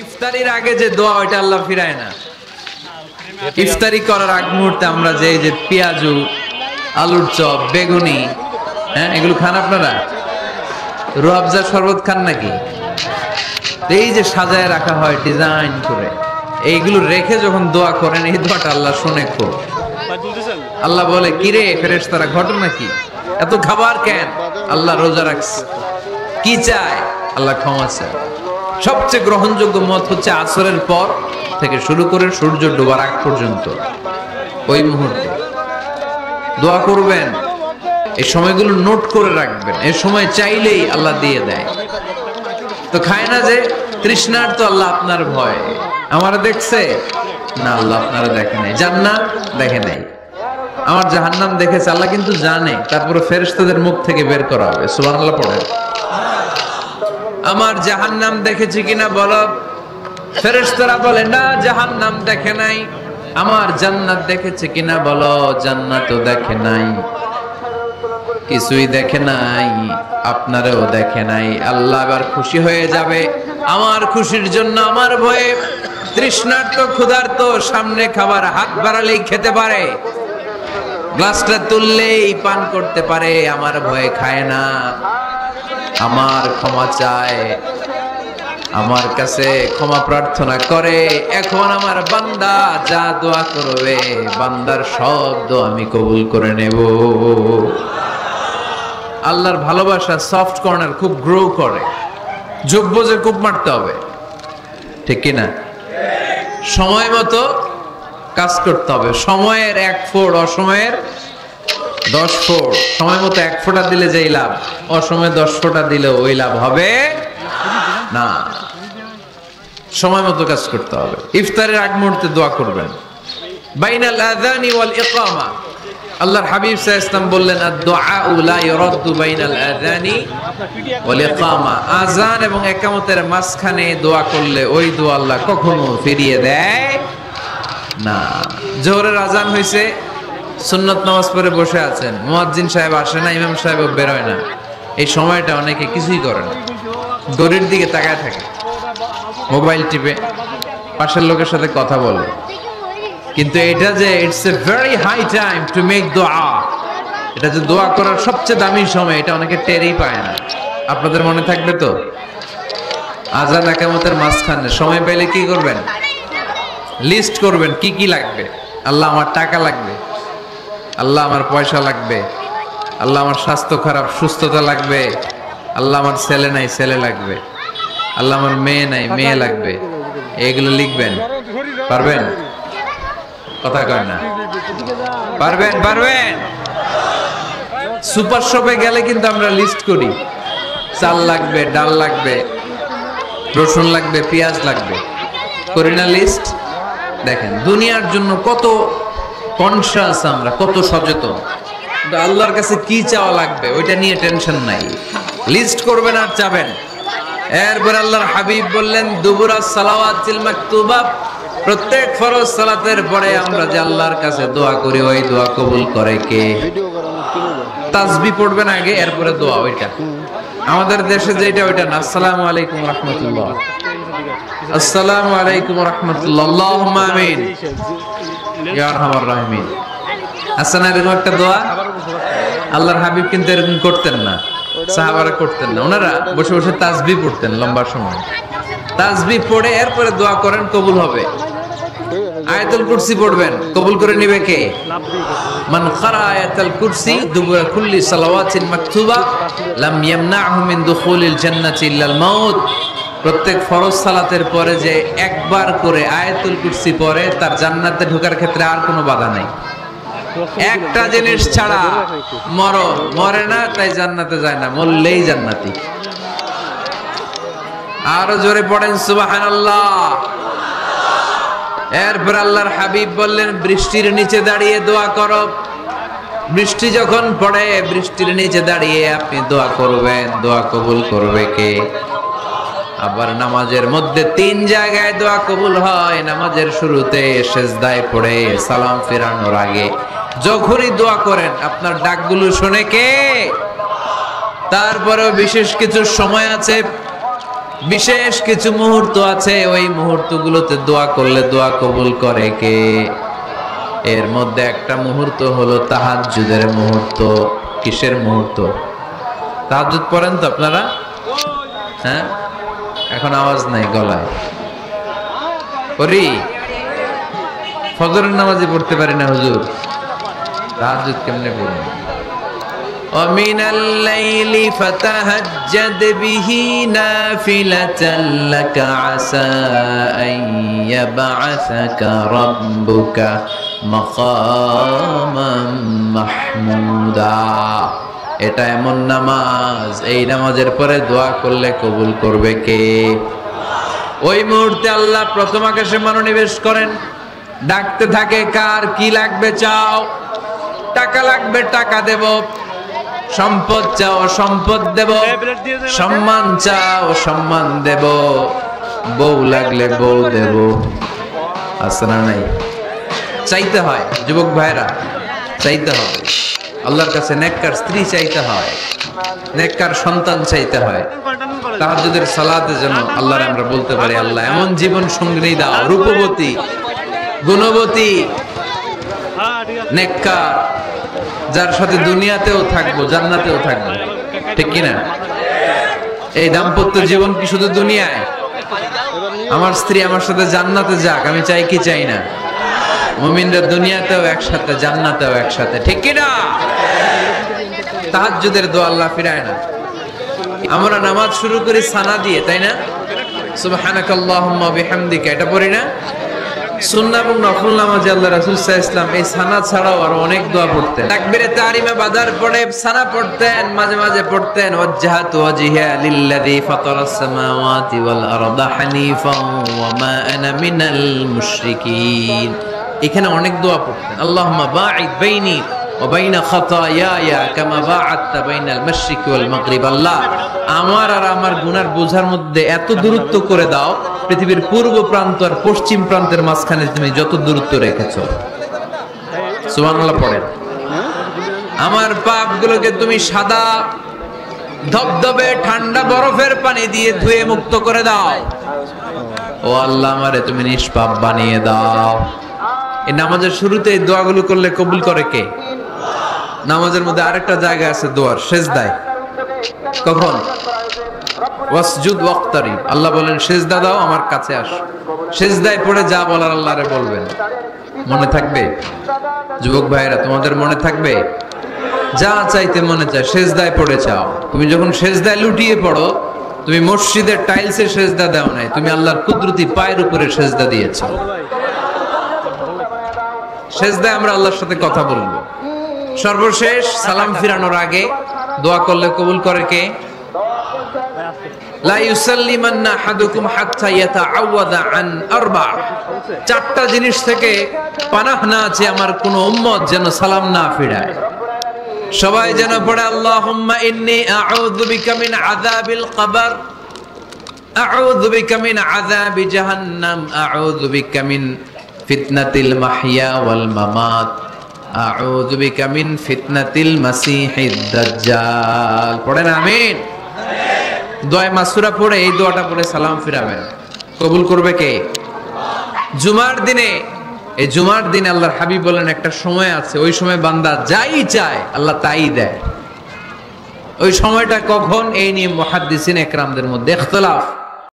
ইফতারির আগে যে দোয়া ওইটা আল্লাহ ফিরায় না। ইফতারি করার আগ মুহূর্তে আমরা যে পেঁয়াজু, আলুর চপ, বেগুনি, হ্যাঁ এগুলো খান আপনারা? রুয়াবজা শরবত খান নাকি? এই যে সাজায় রাখা হয় ডিজাইন করে, এইগুলো রেখে যখন দোয়া করেন এই দোয়াটা আল্লাহ শুনে খুব। আল্লাহ বলে কিরে ফেরেশতারা ঘটনা কি, এত খাবার কেন? আল্লাহ রোজা রাখছে। কি চায়? আল্লাহ ক্ষমা চায়। সবচেয়ে গ্রহণযোগ্য মত হচ্ছে আসরের পর থেকে শুরু করে সূর্য ডোবার আগ পর্যন্ত ওই মুহূর্তে দোয়া করবেন। এই সময়গুলো নোট করে রাখবেন, এই সময় চাইলেই আল্লাহ দিয়ে দেয়। তো খায় না যে তৃষ্ণার, তো আল্লাহ আপনার ভয় আমার দেখছে না, আল্লাহ আপনারা দেখে নাই। জান্নাত দেখে নাই, আমার জাহান্নাম দেখেছে আল্লাহ কিন্তু জানে। তারপরে ফেরেশতাদের মুখ থেকে বের করা হবে। সুবহানাল্লাহ পড়েন। আমার জাহান্নাম দেখেছি কিনা বলো? ফেরেশতারা বলে না, জাহান্নাম দেখে নাই। আমার জান্নাত দেখেছে কিনা বলো? জান্নাতও দেখে নাই, কিছুই দেখে নাই, আপনারও দেখে নাই। আল্লাহ এবার খুশি হয়ে যাবে। আমার খুশির জন্য আমার ভয়ে তৃষ্ণার্ত ক্ষুধার্ত সামনে খাবার হাত বাড়ালেই খেতে পারে, গ্লাসটা তুললেই পান করতে পারে, আমার ভয়ে খায় না। আমার ক্ষমা চায়, আমার কাছে ক্ষমা প্রার্থনা করে। এখন আমার বান্দা যা দোয়া করবে বান্দার সব দোয়া আমি কবুল করে নেব। আল্লাহর ভালোবাসা সফট কর্নার খুব গ্রো করে, যোগ্য যে খুব মারতে হবে, ঠিক কিনা? সময় মতো কাজ করতে হবে। সময়ের 1 ফোঁট, অসময়ের 10 ফোঁট। সময় মতো 1 ফোঁটা দিলে যেই লাভ, অসময়ে 10 ফোঁটা দিলে ওই লাভ হবে না। সময় মতো কাজ করতে হবে। ইফতারের আগ মুহূর্তে দোয়া করবেন। বাইনাল আযানি ওয়াল ইকামা, আল্লাহর হাবিব সাল্লাল্লাহু আলাইহি ওয়াসাল্লাম বললেন আদ-দুআউ লা ইউরাদ্দু বাইনাল আযানি ওয়াল ইকামা। আযান এবং ইকামতের মাঝখানে দোয়া করলে ওই দোয়া আল্লাহ কখনো ফিরিয়ে দেয় না। জোহরের আযান হইছে, সুন্নত নামাজ পড়ে বসে আছেন, মুয়াজ্জিন সাহেব আসে না, ইমাম সাহেব বের হয় না। এই সময়টা অনেকে কিছুই করে না, ঘড়ির দিকে তাকায় থাকে, মোবাইল টিপে, পাশের লোকের সাথে কথা বলে। কিন্তু এটা যে it's a very high time to make দোয়া, এটা যে দোয়া করার সবচেয়ে দামি সময়, এটা অনেকে টেরই পায় না। আপনাদের মনে থাকবে তো? আযান ইকামতের মাঝখানে সময় পেলে কি করবেন? লিস্ট করবেন কি কি লাগবে। আল্লাহ আমার টাকা লাগবে, আল্লাহ আমার পয়সা লাগবে, আল্লাহ আমার স্বাস্থ্য খারাপ, সুস্থতা লাগবে, আল্লাহ আমার ছেলে নাই, ছেলে লাগবে, আল্লাহ আমার মেয়ে নাই, মেয়ে লাগবে। এগুলো লিখবেন। পারবেন? কথা কয় না। পারবেন? পারবেন? সুপার শপে গেলে কিন্তু আমরা লিস্ট করি, চাল লাগবে, ডাল লাগবে, রসুন লাগবে, পেঁয়াজ লাগবে, করি না লিস্ট? দেখেন দুনিয়ার জন্য কত কনশাস আমরা, কত সচেতন। কিন্তু আল্লাহর কাছে কি চাওয়া লাগবে ওইটা নিয়ে টেনশন নাই, লিস্ট করবেন আর চাবেন। এরপর আল্লাহর হাবিব বললেন দুবুরাস সালাওয়াতিল মাকতুবা, প্রত্যেক ফরজ সালাতের পরে আমরা যে আল্লাহর কাছে দোয়া করি ওই দোয়া কবুল করে কে? তাসবিহ পড়বেন আগে, এরপরে দোয়া। ওইটা আমাদের দেশে যেটা ওইটা না। আসসালামু আলাইকুম রাহমাতুল্লাহ, আসসালামু আলাইকুম রাহমাতুল্লাহ, আল্লাহুম্মা আমিন ইয়া আরহামার রাহিমিন। আসসালামু আলাইকুম একটা দোয়া। আল্লাহর হাবিব কিন্তু এরকম করতেন না, সাহাবারা করতেন না। ওনারা বসে বসে তাসবিহ পড়তেন লম্বা সময়। তাসবিহ পড়ে এরপরে দোয়া করেন, কবুল হবে। আয়াতুল কুরসি পড়বেন, কবুল করে নিবে কে? মান ক্বারা আয়াতুল কুরসি দুবুরা কুল্লি সালাওয়াতিন মাকতুবা লাম ইয়ামনাহু মিন দুখুলিল জান্নাতি ইল্লাল মাউত। প্রত্যেক ফরজ সালাতের পরে যে একবার করে আয়াতুল কুরসি পড়ে তার জান্নাতে ঢোকার ক্ষেত্রে আর কোনো বাধা নাই। একটা জিনিস ছাড়া, মরণ, মরে না তাই জান্নাতে যায় না, মরলেই জান্নাতি। আরো জোরে পড়েন সুবহানাল্লাহ। এরপর আল্লাহর হাবিব বললেন বৃষ্টির নিচে দাঁড়িয়ে দোয়া করো। বৃষ্টি যখন পড়ে বৃষ্টির নিচে দাঁড়িয়ে আপনি দোয়া করবেন, দোয়া কবুল করবে কে? আবার নামাজের মধ্যে 3 জায়গায় দোয়া কবুল হয়, নামাজের শুরুতে, সেজদায় পড়ে, সালাম ফেরানোর আগে। যখনই দোয়া করেন আপনার ডাকগুলো শোনে কে? তারপরেও বিশেষ কিছু সময় আছে বিশেষ কিছু মুহূর্ত আছে, ওই মুহূর্তগুলোতে দোয়া করলে দোয়া কবুল করে কে? এর মধ্যে একটা মুহূর্ত হলো তাহাজ্জুদের মুহূর্ত। কিসের মুহূর্ত? তাহাজ্জুদ পড়েন তো আপনারা? হ্যাঁ, এখন আওয়াজ নাই গলায়। পড়ি, ফজরের নামাজে পড়তে পারি না হুজুর, তাহাজ্জুদ কেমনে পড়বেন? ومن الليل فتهجد به نافلة لك عسى أن يبعثك ربك مقاما محمودا। এটা এমন নামাজ, এই নামাজের পরে দোয়া করলে কবুল করবে কে? ওই মুহূর্তে আল্লাহ প্রথম আকাশে মনোনিবেশ করেন, ডাকতে থাকে, কার কি লাগবে চাও, টাকা লাগবে টাকা দেব, সম্পদ চাও সম্পদ দেব, সম্মান চাও সম্মান দেব, বউ লাগলে বউ দেব। আছে না নাই? চাইতে হয় যুবক ভাইরা, চাইতে হবে আল্লাহর কাছে। নেককার স্ত্রী চাইতে হয়, নেককার সন্তান চাইতে হয়। তাহাজ্জুদের সালাতে যেন আল্লাহর আমরা বলতে পারি, আল্লাহ এমন জীবন সঙ্গিনী দাও, রূপবতী, গুণবতী, নেককার, যার সাথে দুনিয়াতেও থাকবো জান্নাতেও থাকবো। ঠিক কিনা? এই দাম্পত্য জীবন কি শুধু দুনিয়ায়? আমার স্ত্রী আমার সাথে জান্নাতে যাক, আমি চাই কি চাই না? মুমিনরা দুনিয়াতেও একসাথে জান্নাতেও একসাথে। ঠিক কিনা? তাহাজ্জুদের দোয়া আল্লাহ ফিরায় না। আমরা নামাজ শুরু করি সানা দিয়ে, তাই না? সুবহানাকাল্লাহুম্মা বিহামদিকা, এটা পড়ি না? সুন্নাহ এবং নফল নামাজে আল্লাহ রাসূল সাল্লাল্লাহু আলাইহি ওয়াসাল্লাম এই সানা ছাড়াও আরো অনেক দোয়া পড়তেন। তাকবীরে তাহরিমা বাদার পরে সানা পড়তেন, মাঝে মাঝে পড়তেন ওয়াজ্জাহাতু ওয়াজহিয়া লিল্লাযী ফাতারাস সামাওয়াতি ওয়াল আরদা হানিফান ওয়া মা আনা মিনাল মুশরিকিন। এখানে অনেক দোয়া পড়তেন। আল্লাহুম্মা বাঈদ বাইনি ওয়া বাইনা খাতায়ায়া কামা বাআদতা বাইনাল মাশরিকি ওয়াল মাগরিব। আল্লাহ, আমার আর আমার গুনার বোঝার মধ্যে এত দূরত্ব করে দাও, পৃথিবীর পূর্ব প্রান্ত আর পশ্চিম প্রান্তের মাঝখানে তুমি যত দূরত্ব রেখেছো। সুবহানাল্লাহ পড়েন। আমার পাপগুলোকে তুমি সাদা ধবধবে ঠান্ডা বরফের পানি দিয়ে ধুয়ে মুক্ত করে দাও। ও আল্লাহ, আমারে তুমি নিষ্পাপ বানিয়ে দাও। এই নামাজের শুরুতে এই দোয়াগুলো করলে কবুল করে কে? নামাজের মধ্যে আরেকটা জায়গা আছে দোয়ার, সেজদায়। কখন? ওয়াসজুদ ওয়াক্তারিব। আল্লাহ বলেন সেজদা দাও, আমার কাছে আসো। সেজদায় পড়ে যা বলার আল্লাহরে বলবেন। মনে থাকবে যুবক ভাইরা? তোমাদের মনে থাকবে? যা চাইতে মনে চায় সেজদায় পড়ে চাও। তুমি যখন সেজদায় লুটিয়ে পড়ো, তুমি মসজিদের টাইলসে সেজদা দাও নাই, তুমি আল্লাহর কুদরতি পায়ের উপরে সেজদা দিয়েছো। সেজদায় আমরা আল্লাহর সাথে কথা বলবো। সর্বশেষ সালাম ফিরানোর আগে দোয়া করলে কবুল করে কে? লা ইউসাল্লিমান্না আহাদুকুম হাত্তা ইয়াতাআওয়াদা আন আরবা। চারটা জিনিস থেকে পানাহ না আছে আমার কোন উম্মত যেন সালাম না ফিরায়। সবাই যেন পড়ে আল্লাহুম্মা ইন্নী আউযু বিকা মিন আযাবিল কবর, আউযু বিকা মিন আযাবি জাহান্নাম, আউযু বিকা মিন ফিতনাতিল মাহইয়া ওয়াল মামাত, আউযু বিকা মিন ফিতনাতিল মাসিহিদ দাজ্জাল। পড়েন আমিন। দোয়া মাসুরা পড়ে এই দোয়াটা পড়ে সালাম ফিরাবেন। কবুল করবে কে? জুমার দিনে, এই জুমার দিনে আল্লাহর হাবিব বলেন একটা সময় আছে, ওই সময় বান্দা যাই চায় আল্লাহ তাই দেয়। ওই সময়টা কখন? এই নিয়ে মুহাদ্দিসিন একরামদের মধ্যে ইখতিলাফ।